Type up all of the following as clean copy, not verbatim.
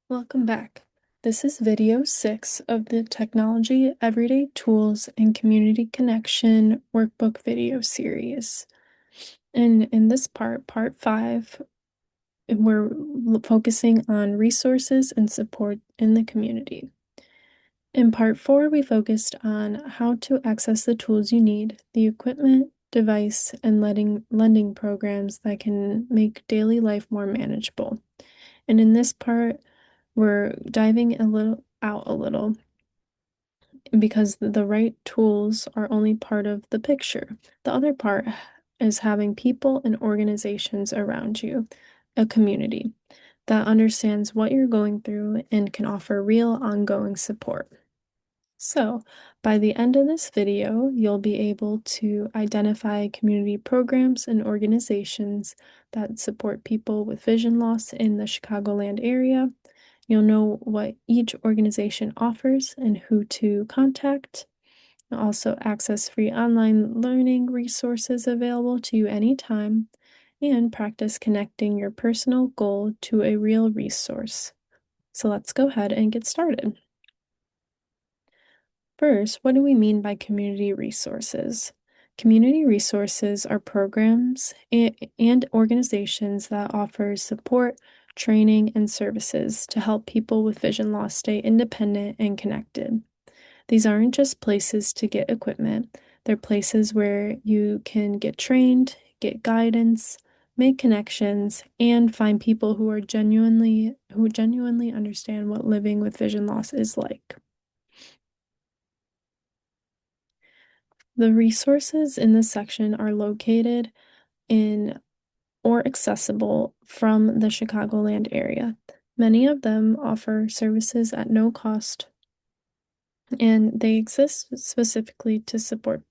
Welcome back. This is video 6 of the Technology, Everyday Tools, and Community Connection Workbook video series. And in this part 5, we're focusing on resources and support in the community. In part 4, we focused on how to access the tools you need, the equipment, device, and lending programs that can make daily life more manageable. And in this part, we're diving a little because the right tools are only part of the picture. The other part is having people and organizations around you, a community that understands what you're going through and can offer real ongoing support. So, by the end of this video, you'll be able to identify community programs and organizations that support people with vision loss in the Chicagoland area. You'll know what each organization offers and who to contact. You'll also access free online learning resources available to you anytime and practice connecting your personal goal to a real resource. So let's go ahead and get started. First, what do we mean by community resources? Community resources are programs and organizations that offer support, training, and services to help people with vision loss stay independent and connected. These aren't just places to get equipment, they're places where you can get trained, get guidance, make connections, and find people who genuinely understand what living with vision loss is like. The resources in this section are located in or accessible from the Chicagoland area. Many of them offer services at no cost, and they exist specifically to support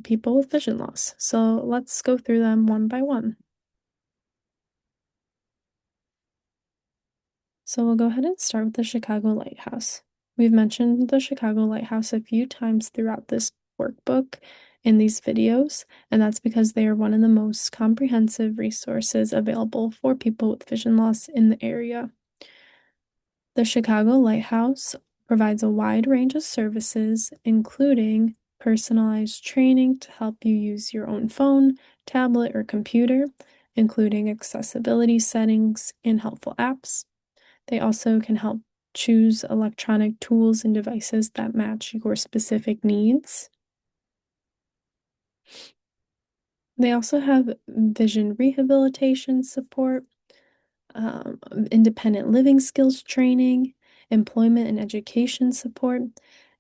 people with vision loss. So let's go through them one by one. So we'll go ahead and start with the Chicago Lighthouse. We've mentioned the Chicago Lighthouse a few times throughout this workbook in these videos, and that's because they are one of the most comprehensive resources available for people with vision loss in the area. The Chicago Lighthouse provides a wide range of services, including personalized training to help you use your own phone, tablet, or computer, including accessibility settings and helpful apps. They also can help choose electronic tools and devices that match your specific needs. They also have vision rehabilitation support, independent living skills training, employment and education support,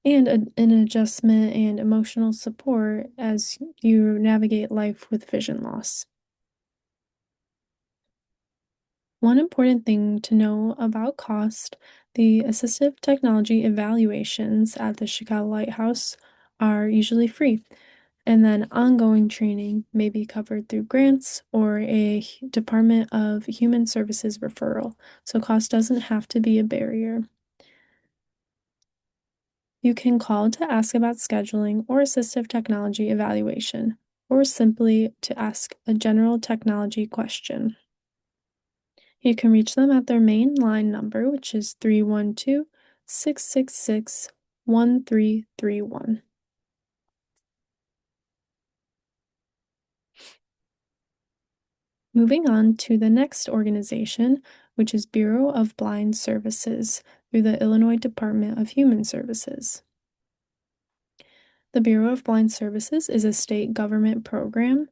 and an adjustment and emotional support as you navigate life with vision loss. One important thing to know about cost, the assistive technology evaluations at the Chicago Lighthouse are usually free, and then ongoing training may be covered through grants or a Department of Human Services referral, so cost doesn't have to be a barrier. You can call to ask about scheduling or assistive technology evaluation, or simply to ask a general technology question. You can reach them at their main line number, which is 312-666-1331. Moving on to the next organization, which is Bureau of Blind Services through the Illinois Department of Human Services. The Bureau of Blind Services is a state government program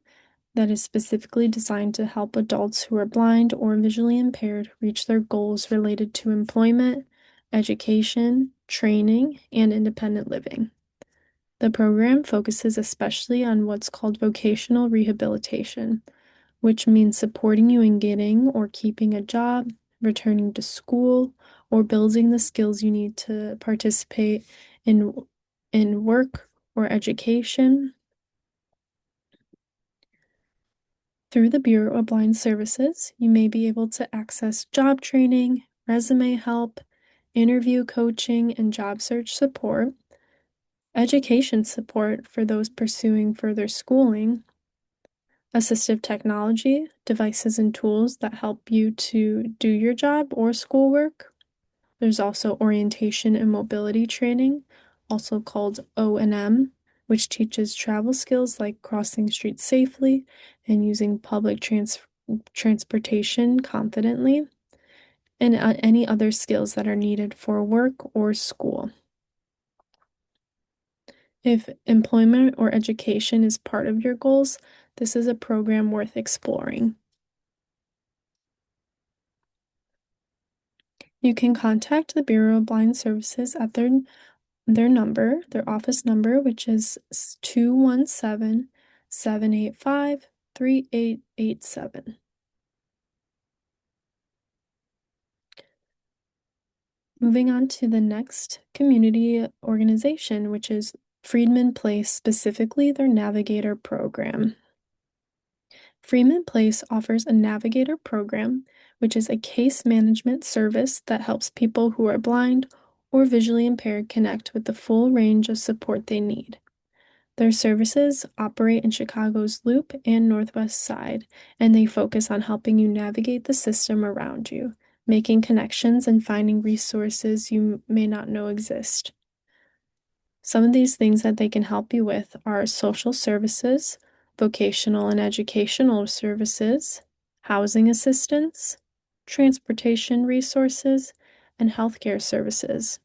that is specifically designed to help adults who are blind or visually impaired reach their goals related to employment, education, training, and independent living. The program focuses especially on what's called vocational rehabilitation, which means supporting you in getting or keeping a job, returning to school, or building the skills you need to participate in work or education. Through the Bureau of Blind Services, you may be able to access job training, resume help, interview coaching, and job search support, education support for those pursuing further schooling, assistive technology, devices and tools that help you to do your job or schoolwork, There's also orientation and mobility training, also called O&M, which teaches travel skills like crossing streets safely and using transportation confidently, and any other skills that are needed for work or school. If employment or education is part of your goals, this is a program worth exploring. You can contact the Bureau of Blind Services at their office number, which is 217-785-3887. Moving on to the next community organization, which is Freedman Place, specifically their Navigator program. Freeman Place offers a Navigator program, which is a case management service that helps people who are blind or visually impaired connect with the full range of support they need. Their services operate in Chicago's Loop and Northwest Side, and they focus on helping you navigate the system around you, making connections and finding resources you may not know exist. Some of these things that they can help you with are social services, vocational and educational services, housing assistance, transportation resources, and healthcare services.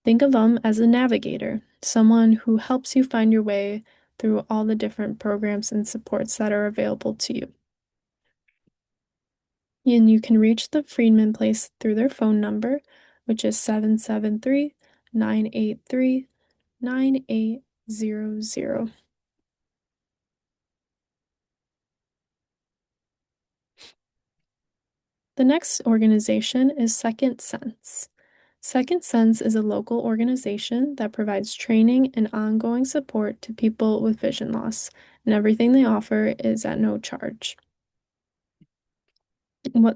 Think of them as a navigator, someone who helps you find your way through all the different programs and supports that are available to you. And you can reach the Freedman Place through their phone number, which is 773-983-9800. The next organization is Second Sense. Second Sense is a local organization that provides training and ongoing support to people with vision loss, and everything they offer is at no charge.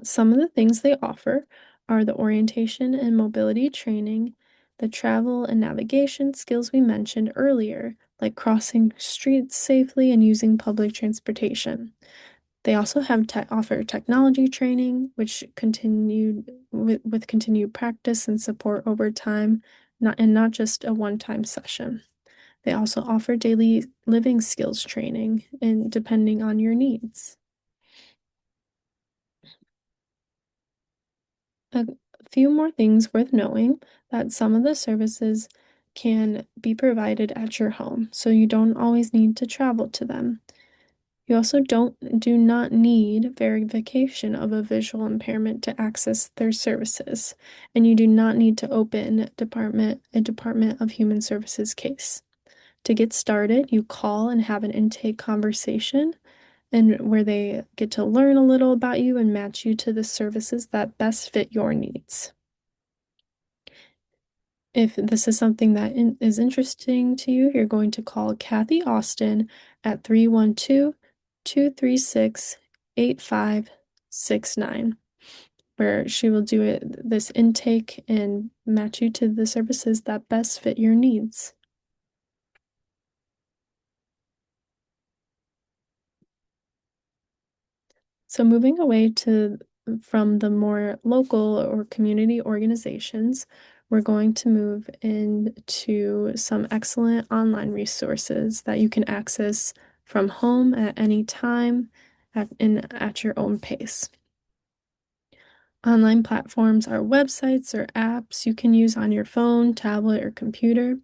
Some of the things they offer are the orientation and mobility training, the travel and navigation skills we mentioned earlier, like crossing streets safely and using public transportation. They also offer technology training, which continued with continued practice and support over time, not just a one-time session. They also offer daily living skills training, and depending on your needs. A few more things worth knowing that some of the services can be provided at your home, so you don't always need to travel to them. You also do not need verification of a visual impairment to access their services, and you do not need to open a Department of Human Services case. To get started, you call and have an intake conversation and where they get to learn a little about you and match you to the services that best fit your needs. If this is something that is interesting to you, you're going to call Kathy Austin at 312-236-8569, where she will do this intake and match you to the services that best fit your needs. So moving away from the more local or community organizations, we're going to move into some excellent online resources that you can access from home at any time at your own pace. Online platforms are websites or apps you can use on your phone, tablet, or computer.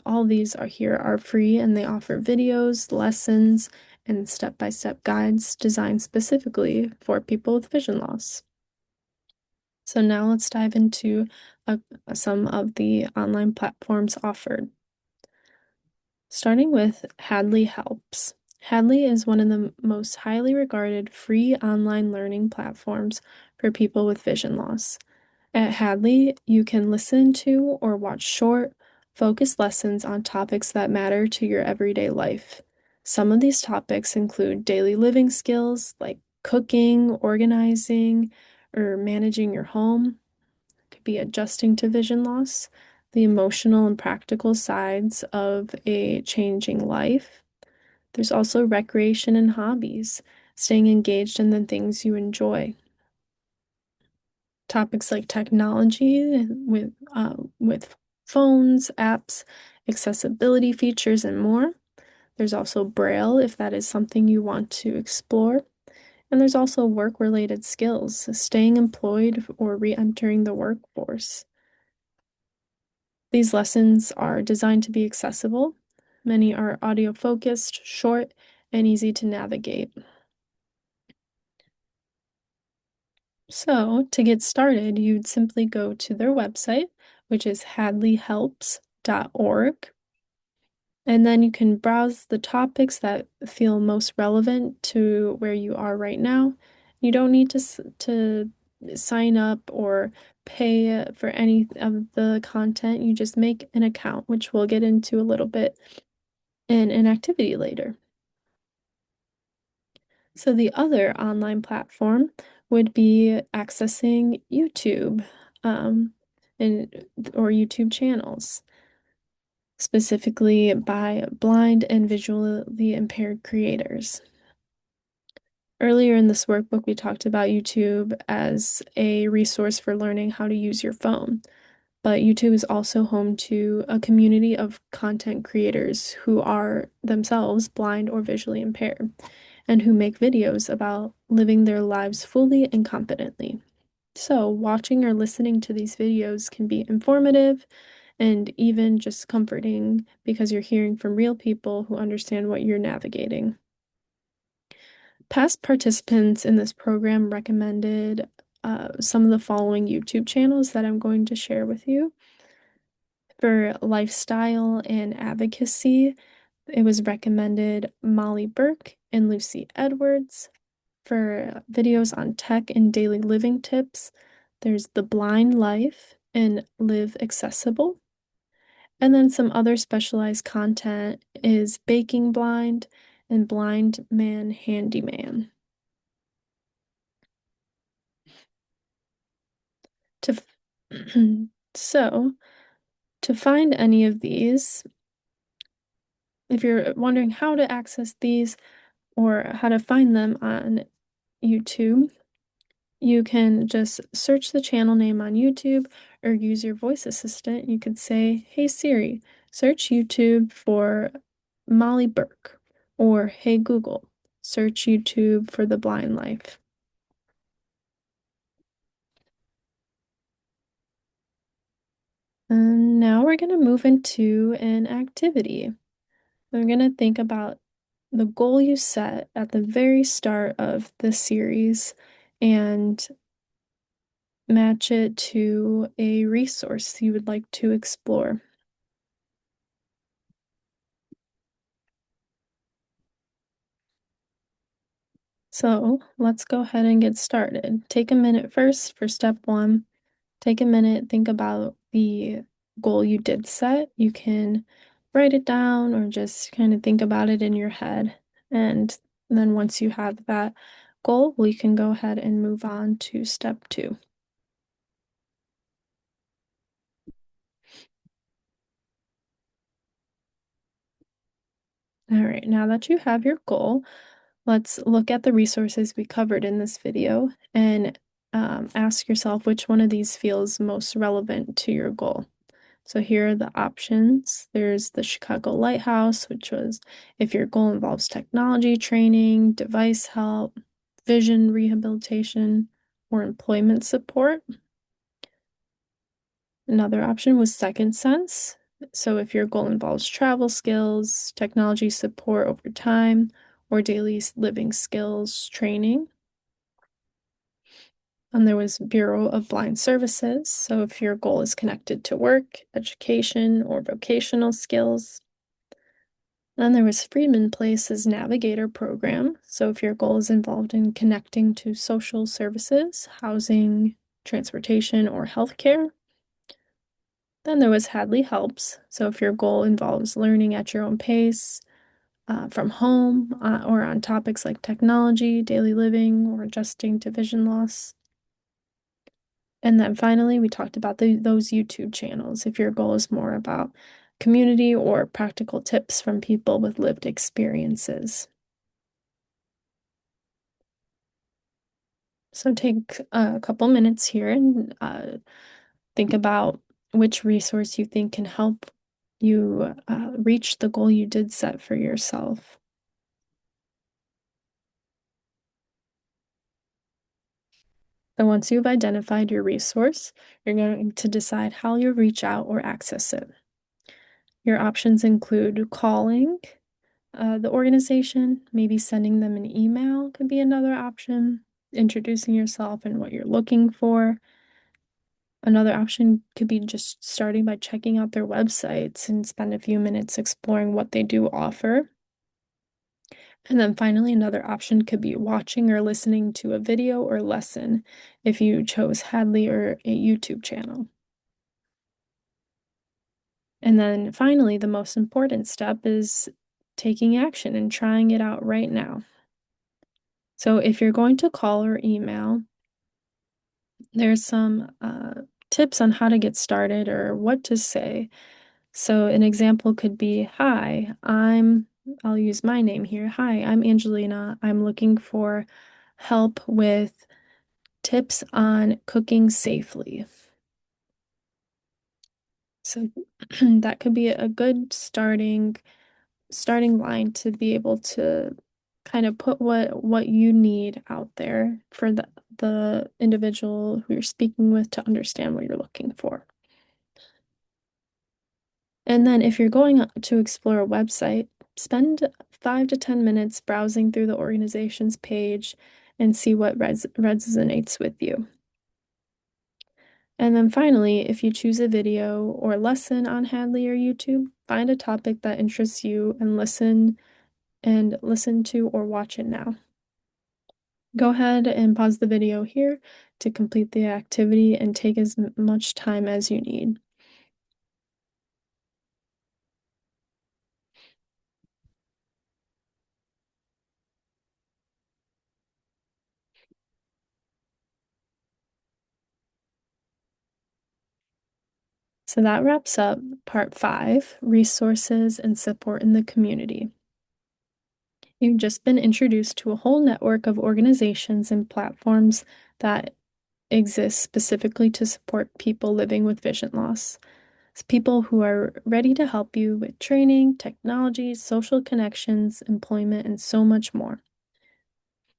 All these are free, and they offer videos, lessons, and step-by-step guides designed specifically for people with vision loss. So now let's dive into some of the online platforms offered. Starting with Hadley Helps. Hadley is one of the most highly regarded free online learning platforms for people with vision loss. At Hadley, you can listen to or watch short, focused lessons on topics that matter to your everyday life. Some of these topics include daily living skills like cooking, organizing, or managing your home. It could be adjusting to vision loss, the emotional and practical sides of a changing life. There's also recreation and hobbies, staying engaged in the things you enjoy. topics like technology with phones, apps, accessibility features, and more. There's also Braille if that is something you want to explore. And there's also work-related skills, staying employed or re-entering the workforce. These lessons are designed to be accessible. Many are audio-focused, short, and easy to navigate. So, to get started, you'd simply go to their website, which is hadleyhelps.org. And then you can browse the topics that feel most relevant to where you are right now. You don't need to sign up or pay for any of the content. You just make an account, which we'll get into a little bit in an activity later. So the other online platform would be accessing YouTube or YouTube channels, specifically by blind and visually impaired creators. Earlier in this workbook, we talked about YouTube as a resource for learning how to use your phone. But YouTube is also home to a community of content creators who are themselves blind or visually impaired and who make videos about living their lives fully and confidently. So, watching or listening to these videos can be informative and even just comforting because you're hearing from real people who understand what you're navigating. Past participants in this program recommended some of the following YouTube channels that I'm going to share with you. For lifestyle and advocacy, it was recommended Molly Burke and Lucy Edwards. For videos on tech and daily living tips, there's The Blind Life and Live Accessible. And then some other specialized content is Baking Blind and Blind Man Handyman. To So, to find any of these, if you're wondering how to access these or how to find them on YouTube, you can just search the channel name on YouTube or use your voice assistant. You could say, "Hey Siri, search YouTube for Molly Burke," or "Hey Google, search YouTube for The Blind Life." And now we're going to move into an activity. We're going to think about the goal you set at the very start of the series and match it to a resource you would like to explore. So let's go ahead and get started. Take a minute first for step one. Take a minute, think about the goal you did set. You can write it down or just kind of think about it in your head. And then once you have that goal, we can go ahead and move on to step two. All right, now that you have your goal, let's look at the resources we covered in this video and ask yourself which one of these feels most relevant to your goal. So here are the options. There's the Chicago Lighthouse, which was if your goal involves technology training, device help, vision rehabilitation, or employment support. Another option was Second Sense. So if your goal involves travel skills, technology support over time, or daily living skills training. And there was Bureau of Blind Services. So if your goal is connected to work, education, or vocational skills. Then there was Freedman Place's Navigator program. So if your goal is involved in connecting to social services, housing, transportation, or healthcare. Then there was Hadley Helps. So if your goal involves learning at your own pace, from home, or on topics like technology, daily living, or adjusting to vision loss. And then finally, we talked about those YouTube channels if your goal is more about community or practical tips from people with lived experiences. So take a couple minutes here and think about which resource you think can help you reach the goal you did set for yourself. So once you've identified your resource, you're going to decide how you'll reach out or access it. Your options include calling the organization, maybe sending them an email could be another option, introducing yourself and what you're looking for. Another option could be just starting by checking out their websites and spend a few minutes exploring what they do offer. And then finally, another option could be watching or listening to a video or lesson if you chose Hadley or a YouTube channel. And then finally, the most important step is taking action and trying it out right now. So if you're going to call or email, there's some tips on how to get started or what to say. So an example could be, "Hi, I'll use my name here. Hi, I'm Angelina. I'm looking for help with tips on cooking safely." So that could be a good starting line to be able to kind of put what you need out there for the individual who you're speaking with to understand what you're looking for. And then if you're going to explore a website, spend 5 to 10 minutes browsing through the organization's page and see what resonates with you. And then finally, if you choose a video or lesson on Hadley or YouTube, find a topic that interests you and listen to or watch it now. Go ahead and pause the video here to complete the activity and take as much time as you need. So that wraps up part 5, resources and support in the community. You've just been introduced to a whole network of organizations and platforms that exist specifically to support people living with vision loss. It's people who are ready to help you with training, technology, social connections, employment, and so much more.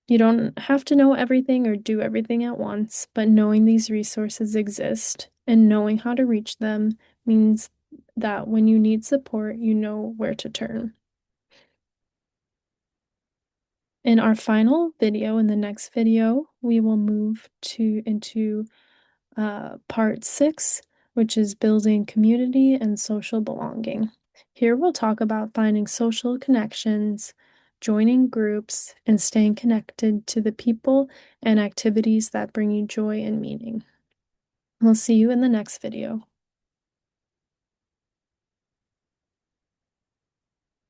You don't have to know everything or do everything at once, but knowing these resources exist and knowing how to reach them means that when you need support, you know where to turn. In our final video, in the next video, we will move into part 6, which is building community and social belonging. Here we'll talk about finding social connections, joining groups, and staying connected to the people and activities that bring you joy and meaning. We'll see you in the next video.